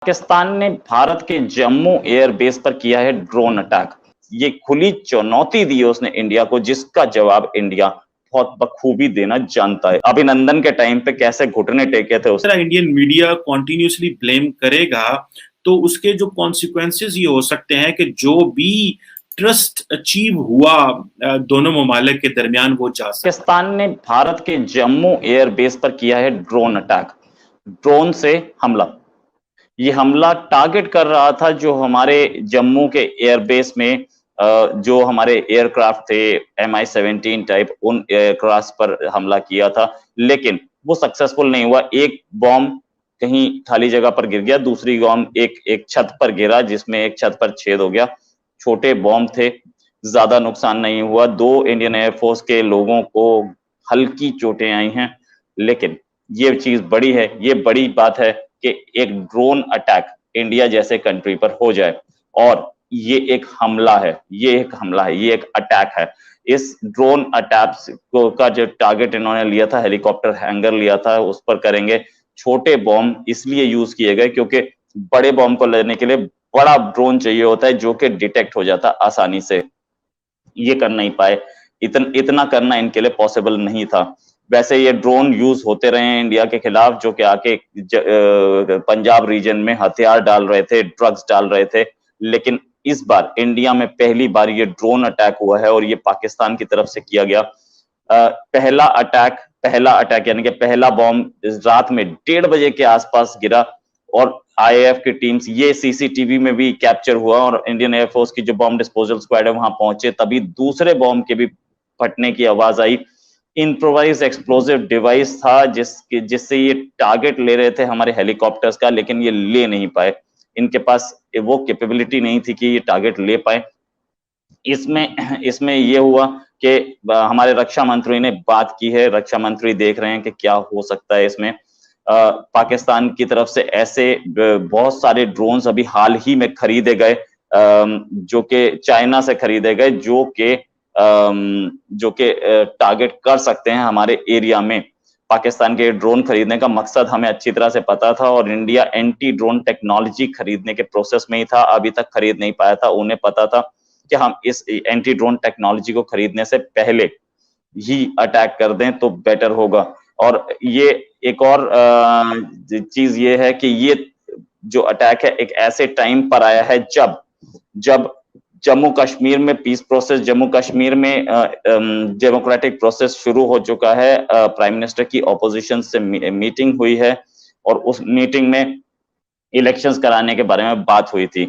पाकिस्तान ने भारत के जम्मू एयरबेस पर किया है ड्रोन अटैक। ये खुली चुनौती दी है उसने इंडिया को, जिसका जवाब इंडिया बहुत बखूबी देना जानता है। अभिनंदन के टाइम पे कैसे घुटने टेके थे उसने। इंडियन मीडिया कॉन्टिन्यूसली ब्लेम करेगा तो उसके जो कॉन्सिक्वेंसेस ये हो सकते हैं कि जो भी ट्रस्ट अचीव हुआ दोनों ममालिक के दरमियान वो जा सकता है। पाकिस्तान ने भारत के जम्मू एयरबेस पर किया है ड्रोन अटैक। ड्रोन से हमला, ये हमला टारगेट कर रहा था जो हमारे जम्मू के एयरबेस में जो हमारे एयरक्राफ्ट थे MI-17 टाइप, उन एयरक्राफ्ट पर हमला किया था, लेकिन वो सक्सेसफुल नहीं हुआ। एक बॉम्ब कहीं खाली जगह पर गिर गया, दूसरी बॉम्ब एक छत पर गिरा, जिसमें एक छत पर छेद हो गया। छोटे बॉम्ब थे, ज्यादा नुकसान नहीं हुआ। 2 इंडियन एयरफोर्स के लोगों को हल्की चोटें आई हैं, लेकिन ये चीज बड़ी है, ये बड़ी बात है कि एक ड्रोन अटैक इंडिया जैसे कंट्री पर हो जाए, और ये एक हमला है, ये एक अटैक है। इस ड्रोन अटैक का जो टारगेट इन्होंने लिया था, हेलीकॉप्टर हैंगर लिया था, उस पर करेंगे। छोटे बॉम्ब इसलिए यूज किए गए क्योंकि बड़े बॉम्ब को लेने के लिए बड़ा ड्रोन चाहिए होता है, जो कि डिटेक्ट हो जाता आसानी से। ये कर नहीं पाए, इतना करना इनके लिए पॉसिबल नहीं था। वैसे ये ड्रोन यूज होते रहे हैं इंडिया के खिलाफ, जो कि आके पंजाब रीजन में हथियार डाल रहे थे, ड्रग्स डाल रहे थे, लेकिन इस बार इंडिया में पहली बार ये ड्रोन अटैक हुआ है, और ये पाकिस्तान की तरफ से किया गया पहला अटैक यानी कि पहला बॉम्ब रात में 1:30 बजे के आसपास गिरा, और IAF की टीम्स, ये CCTV में भी कैप्चर हुआ, और इंडियन एयरफोर्स की जो बॉम्ब डिस्पोजल स्क्वाड है वहां पहुंचे, तभी दूसरे बॉम्ब के भी फटने की आवाज आई। इम्प्रोवाइज एक्सप्लोसिव डिवाइस था जिससे ये टारगेट ले रहे थे हमारे हेलीकॉप्टर्स का, लेकिन ये ले नहीं पाए। इनके पास वो कैपेबिलिटी नहीं थी कि ये टारगेट ले पाए। इसमें ये हुआ कि हमारे रक्षा मंत्री ने बात की है, रक्षा मंत्री देख रहे हैं कि क्या हो सकता है इसमें। पाकिस्तान की तरफ से ऐसे बहुत सारे ड्रोन्स अभी हाल ही में खरीदे गए, जो कि चाइना से खरीदे गए, जो कि टारगेट कर सकते हैं हमारे एरिया में। पाकिस्तान के ड्रोन खरीदने का मकसद हमें अच्छी तरह से पता था, और इंडिया एंटी ड्रोन टेक्नोलॉजी खरीदने के प्रोसेस में ही था, अभी तक खरीद नहीं पाया था। उन्हें पता था कि हम इस एंटी ड्रोन टेक्नोलॉजी को खरीदने से पहले ही अटैक कर दें तो बेटर होगा। और ये एक और चीज ये है कि ये जो अटैक है एक ऐसे टाइम पर आया है जब जम्मू कश्मीर में पीस प्रोसेस, जम्मू कश्मीर में डेमोक्रेटिक प्रोसेस शुरू हो चुका है। प्राइम मिनिस्टर की ऑपोजिशन से मीटिंग हुई है, और उस मीटिंग में इलेक्शंस कराने के बारे में बात हुई थी।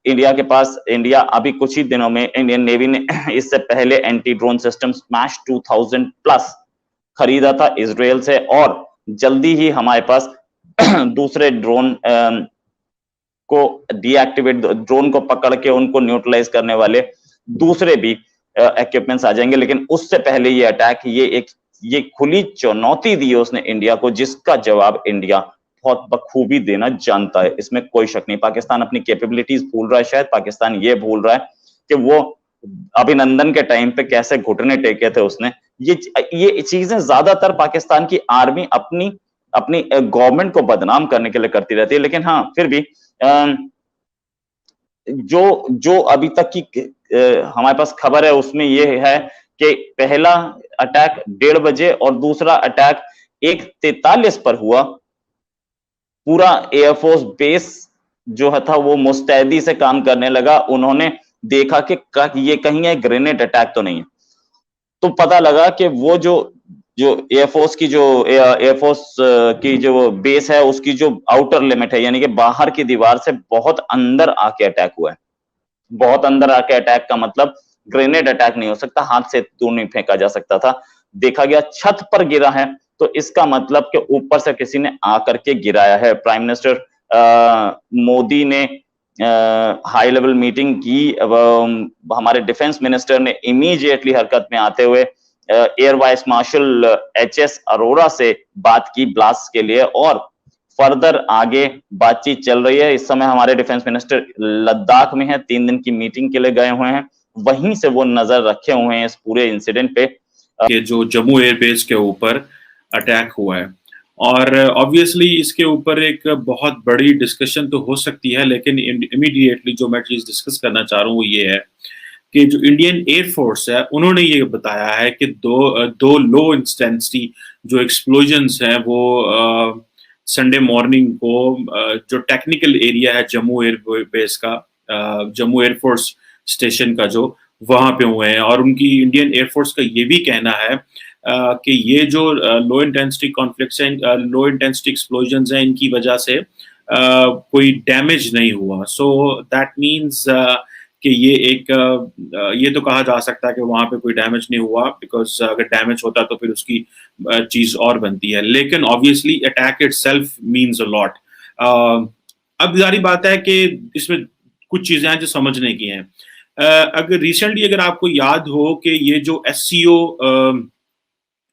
इंडिया अभी कुछ ही दिनों में, इंडियन नेवी ने इससे पहले anti drone system smash 2000 plus खरीदा था इजराइल से, और जल्दी ही हमारे पास दूसरे ड्रोन को डीएक्टिवेट, ड्रोन को पकड़ के उनको न्यूट्रलाइज करने वाले दूसरे भी इक्विपमेंट्स आ जाएंगे। लेकिन उससे पहले ये अटैक, ये खुली चुनौती दी है उसने इंडिया को, जिसका जवाब इंडिया बहुत बखूबी देना जानता है, इसमें कोई शक नहीं। पाकिस्तान अपनी कैपेबिलिटीज भूल रहा है, शायद पाकिस्तान ये भूल रहा है कि वो अभिनंदन के टाइम पे कैसे घुटने टेके थे उसने। ये चीजें ज्यादातर पाकिस्तान की आर्मी अपनी गवर्नमेंट को बदनाम करने के लिए करती रहती है, लेकिन हाँ फिर भी जो अभी तक की हमारे पास खबर है उसमें ये है कि पहला अटैक 1:30 बजे और दूसरा अटैक 1:43 पर हुआ। पूरा एयरफोर्स बेस जो था वो मुस्तैदी से काम करने लगा। उन्होंने देखा कि ये कहीं है ग्रेनेड अटैक तो नहीं है, तो पता लगा कि वो जो एयरफोर्स की जो बेस है उसकी जो आउटर लिमिट है, यानी कि बाहर की दीवार से बहुत अंदर आके अटैक हुआ है। बहुत अंदर आके अटैक का मतलब ग्रेनेड अटैक नहीं हो सकता, हाथ से दूर नहीं फेंका जा सकता था। देखा गया छत पर गिरा है, तो इसका मतलब कि ऊपर से किसी ने आकर के गिराया है। प्राइम मिनिस्टर मोदी ने हाई लेवल मीटिंग की। हमारे डिफेंस मिनिस्टर ने इमीडिएटली हरकत में आते हुए air vice marshal HS Arora से बात की ब्लास्ट के लिए, और फर्दर आगे बातचीत चल रही है। इस समय हमारे डिफेंस मिनिस्टर लद्दाख में है, 3 दिन की मीटिंग के लिए गए हुए हैं, वहीं से वो नजर रखे हुए हैं इस पूरे इंसिडेंट पे। जो जम्मू एयरबेस के ऊपर अटैक हुआ है, और ऑब्वियसली इसके ऊपर एक बहुत बड़ी डिस्कशन तो हो सकती है, लेकिन इमीडिएटली जो मैं चीज़ डिस्कस करना चाह रहा हूँ वो ये है कि जो इंडियन एयर फोर्स है उन्होंने ये बताया है कि दो लो इंटेंसिटी जो एक्सप्लोजन्स हैं वो संडे मॉर्निंग को जो टेक्निकल एरिया है जम्मू एयर बेस का, जम्मू एयरफोर्स स्टेशन का, जो वहां पे हुए हैं। और उनकी इंडियन एयरफोर्स का ये भी कहना है कि ये जो लो इंटेंसिटी कॉन्फ्लिक्ट्स हैं, लो इंटेंसिटी एक्सप्लोजन्स हैं, इनकी वजह से कोई डैमेज नहीं हुआ। सो दैट मीन्स कि ये एक ये तो कहा जा सकता है कि वहां पे कोई डैमेज नहीं हुआ, बिकॉज अगर डैमेज होता तो फिर उसकी चीज और बनती है। लेकिन obviously attack itself means a lot. अब जारी बात है कि इसमें कुछ चीजें हैं जो समझने की हैं। अगर रिसेंटली अगर आपको याद हो कि ये जो एससीओ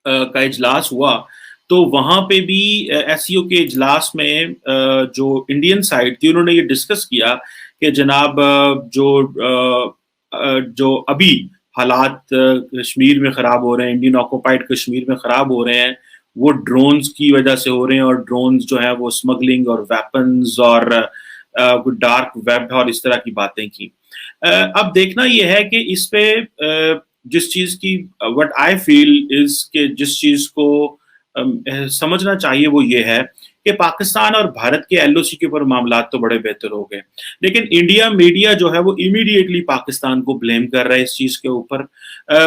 का इजलास हुआ, तो वहां पे भी एससीओ के इजलास में जो इंडियन साइड थी उन्होंने ये डिस्कस किया कि जनाब जो अभी हालात कश्मीर में खराब हो रहे हैं, इंडियन ऑक्युपाइड कश्मीर में खराब हो रहे हैं, वो ड्रोन्स की वजह से हो रहे हैं। और ड्रोन्स जो है वो स्मगलिंग और वेपन्स और डार्क वेब और इस तरह की बातें की। अब देखना यह है कि इस पे जिस चीज की व्हाट आई फील इज कि जिस चीज को समझना चाहिए वो ये है कि पाकिस्तान और भारत के एलओसी के ऊपर मामला तो बड़े बेहतर हो गए, लेकिन इंडिया मीडिया जो है वो इमीडिएटली पाकिस्तान को ब्लेम कर रहा है इस चीज के ऊपर।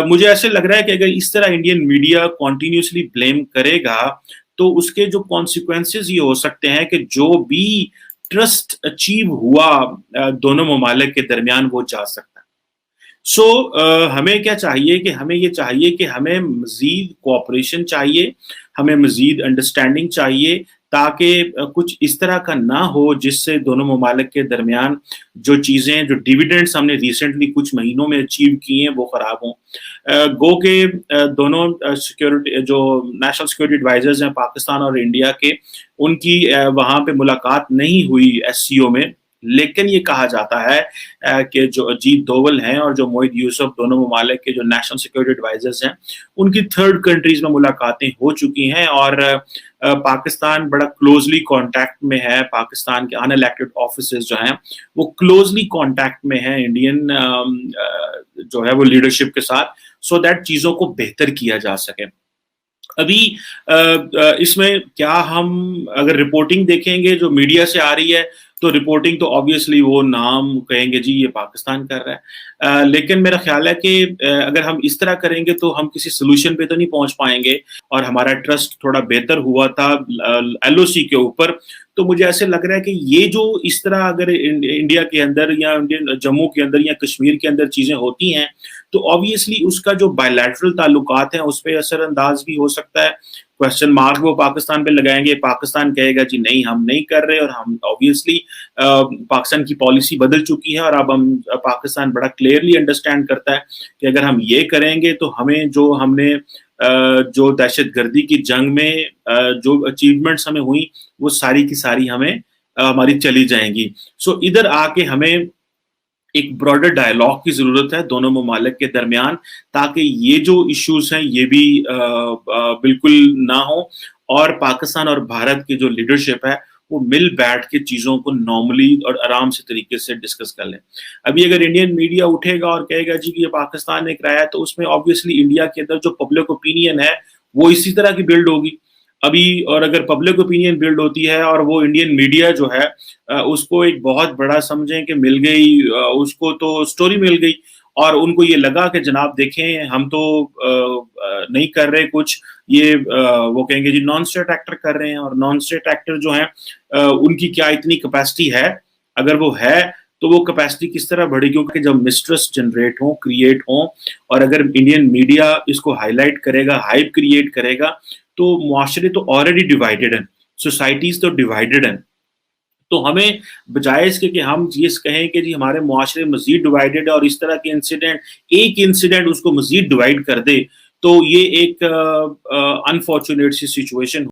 मुझे ऐसे लग रहा है कि अगर इस तरह इंडियन मीडिया कॉन्टिन्यूसली ब्लेम करेगा तो उसके जो कॉन्सिक्वेंसेस ये हो सकते हैं कि जो भी ट्रस्ट अचीव हुआ दोनों ममालिक के दरमियान वो जा सकता है। सो हमें क्या चाहिए कि हमें ये चाहिए कि हमें मजीद कोऑपरेशन चाहिए, हमें मजीद अंडरस्टैंडिंग चाहिए, ताकि कुछ इस तरह का ना हो जिससे दोनों ममालिक के दरमियान जो चीज़ें, जो डिविडेंड्स हमने रिसेंटली कुछ महीनों में अचीव किए हैं वो ख़राब हों। गो के दोनों सिक्योरिटी जो नेशनल सिक्योरिटी एडवाइजर्स हैं पाकिस्तान और इंडिया के, उनकी वहाँ पे मुलाकात नहीं हुई एससीओ में, लेकिन ये कहा जाता है कि जो अजीत दोवल हैं और जो मोहित यूसुफ, दोनों ममालिक के जो नेशनल सिक्योरिटी एडवाइजर्स हैं, उनकी थर्ड कंट्रीज में मुलाकातें हो चुकी हैं। और पाकिस्तान बड़ा क्लोजली कांटेक्ट में है, पाकिस्तान के अनइलेक्टेड ऑफिसर्स जो हैं वो क्लोजली कांटेक्ट में हैं इंडियन जो है वो लीडरशिप के साथ, सो दैट चीज़ों को बेहतर किया जा सके। अभी इसमें क्या हम अगर रिपोर्टिंग देखेंगे जो मीडिया से आ रही है, तो रिपोर्टिंग तो ऑब्वियसली वो नाम कहेंगे जी ये पाकिस्तान कर रहा है, लेकिन मेरा ख्याल है कि अगर हम इस तरह करेंगे तो हम किसी सोल्यूशन पे तो नहीं पहुंच पाएंगे। और हमारा ट्रस्ट थोड़ा बेहतर हुआ था एलओसी के ऊपर, तो मुझे ऐसे लग रहा है कि ये जो इस तरह अगर इंडिया के अंदर या इंडियन जम्मू के अंदर या कश्मीर के अंदर चीजें होती हैं, तो ऑब्वियसली उसका जो बायलैटरल ताल्लुकात हैं उस पर असरअंदाज भी हो सकता है। क्वेश्चन मार्क वो पाकिस्तान पे लगाएंगे, पाकिस्तान कहेगा जी नहीं हम नहीं कर रहे, और हम ऑब्वियसली पाकिस्तान की पॉलिसी बदल चुकी है और अब हम पाकिस्तान बड़ा क्लियरली अंडरस्टैंड करता है कि अगर हम ये करेंगे तो हमें जो हमने जो दहशतगर्दी की जंग में जो अचीवमेंट्स हमें हुई वो सारी की सारी हमें हमारी चली जाएंगी। सो इधर आके हमें एक ब्रॉडर डायलॉग की जरूरत है दोनों ममालिक के दरमियान, ताकि ये जो इश्यूज हैं ये भी बिल्कुल ना हो, और पाकिस्तान और भारत की जो लीडरशिप है वो मिल बैठ के चीजों को नॉर्मली और आराम से तरीके से डिस्कस कर लें। अभी अगर इंडियन मीडिया उठेगा और कहेगा जी कि ये पाकिस्तान ने कराया, तो उसमें ऑब्वियसली इंडिया के अंदर जो पब्लिक ओपिनियन है वो इसी तरह की बिल्ड होगी अभी। और अगर पब्लिक ओपिनियन बिल्ड होती है और वो इंडियन मीडिया जो है उसको एक बहुत बड़ा समझें कि मिल गई, उसको तो स्टोरी मिल गई, और उनको ये लगा कि जनाब देखें हम तो नहीं कर रहे कुछ, ये वो कहेंगे जी नॉन स्टेट एक्टर कर रहे हैं। और नॉन स्टेट एक्टर जो हैं उनकी क्या इतनी कैपेसिटी है, अगर वो है तो वो कैपेसिटी किस तरह बढ़ेगी, क्योंकि जब मिसट्रस्ट जनरेट हो, क्रिएट हो, और अगर इंडियन मीडिया इसको हाईलाइट करेगा, हाइप क्रिएट करेगा, तो मुआशरे तो ऑलरेडी डिवाइडेड हैं, सोसाइटीज तो डिवाइडेड हैं। तो हमें बजाय इसके कि हम ये कहें कि जी हमारे मुआशरे मजीद डिवाइडेड है और इस तरह के इंसिडेंट, एक इंसिडेंट उसको मजीद डिवाइड कर दे, तो ये एक अनफॉर्चुनेट सी सिचुएशन